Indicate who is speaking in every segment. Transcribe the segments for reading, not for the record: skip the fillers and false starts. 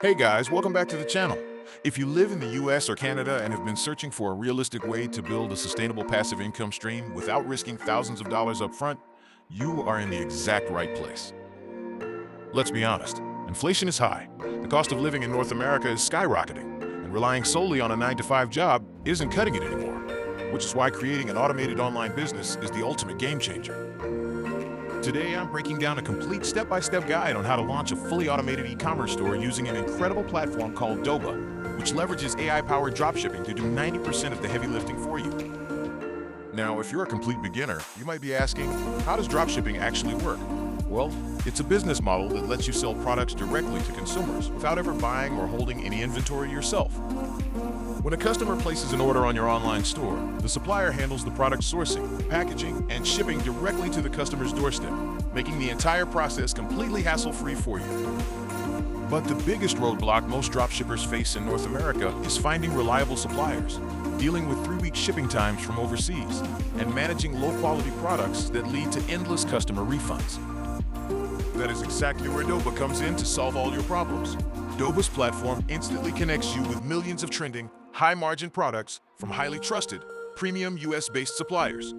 Speaker 1: Hey guys, welcome back to the channel. If you live in the US or Canada and have been searching for a realistic way to build a sustainable passive income stream without risking thousands of dollars up front, you are in the exact right place. Let's be honest, inflation is high. The cost of living in North America is skyrocketing, and relying solely on a 9-to-5 job isn't cutting it anymore, which is why creating an automated online business is the ultimate game changer. Today, I'm breaking down a complete step-by-step guide on how to launch a fully automated e-commerce store using an incredible platform called Doba, which leverages AI-powered dropshipping to do 90% of the heavy lifting for you. Now, if you're a complete beginner, you might be asking, how does dropshipping actually work? Well, it's a business model that lets you sell products directly to consumers without ever buying or holding any inventory yourself. When a customer places an order on your online store, the supplier handles the product sourcing, packaging, and shipping directly to the customer's doorstep, making the entire process completely hassle-free for you. But the biggest roadblock most dropshippers face in North America is finding reliable suppliers, dealing with 3-week shipping times from overseas, and managing low-quality products that lead to endless customer refunds. That is exactly where Doba comes in to solve all your problems. Doba's platform instantly connects you with millions of trending, high-margin products from highly trusted, premium US-based suppliers.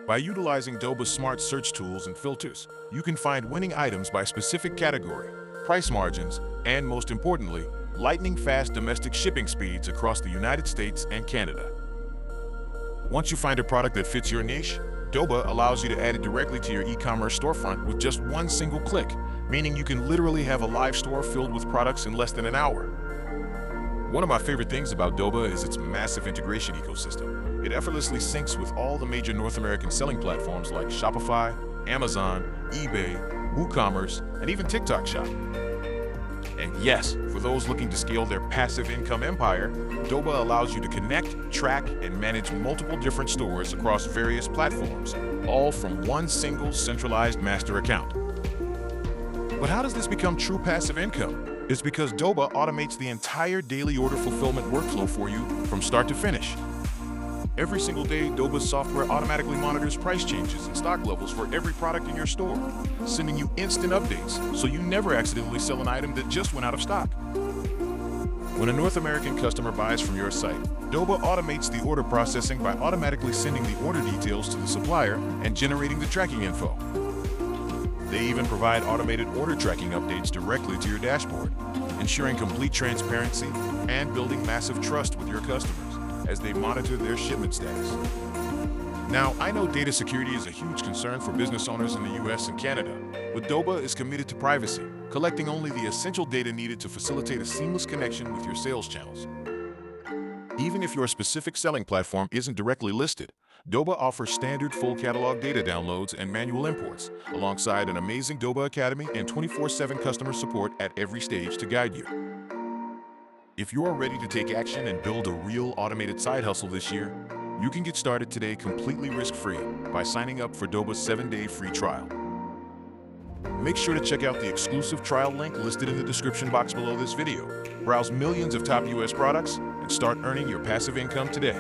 Speaker 1: By utilizing Doba's smart search tools and filters, you can find winning items by specific category, price margins, and most importantly, lightning-fast domestic shipping speeds across the United States and Canada. Once you find a product that fits your niche, Doba allows you to add it directly to your e-commerce storefront with just one single click, meaning you can literally have a live store filled with products in less than an hour. One of my favorite things about Doba is its massive integration ecosystem. It effortlessly syncs with all the major North American selling platforms like Shopify, Amazon, eBay, WooCommerce, and even TikTok Shop. And yes, for those looking to scale their passive income empire, Doba allows you to connect, track, and manage multiple different stores across various platforms, all from one single centralized master account. But how does this become true passive income? It's because Doba automates the entire daily order fulfillment workflow for you from start to finish. Every single day, Doba's software automatically monitors price changes and stock levels for every product in your store, sending you instant updates so you never accidentally sell an item that just went out of stock. When a North American customer buys from your site, Doba automates the order processing by automatically sending the order details to the supplier and generating the tracking info. They even provide automated order tracking updates directly to your dashboard, ensuring complete transparency and building massive trust with your customers as they monitor their shipment status. Now, I know data security is a huge concern for business owners in the US and Canada, but Doba is committed to privacy, collecting only the essential data needed to facilitate a seamless connection with your sales channels. Even if your specific selling platform isn't directly listed, Doba offers standard full catalog data downloads and manual imports, alongside an amazing Doba Academy and 24/7 customer support at every stage to guide you. If you're ready to take action and build a real automated side hustle this year, you can get started today completely risk-free by signing up for Doba's 7-day free trial. Make sure to check out the exclusive trial link listed in the description box below this video. Browse millions of top US products and start earning your passive income today.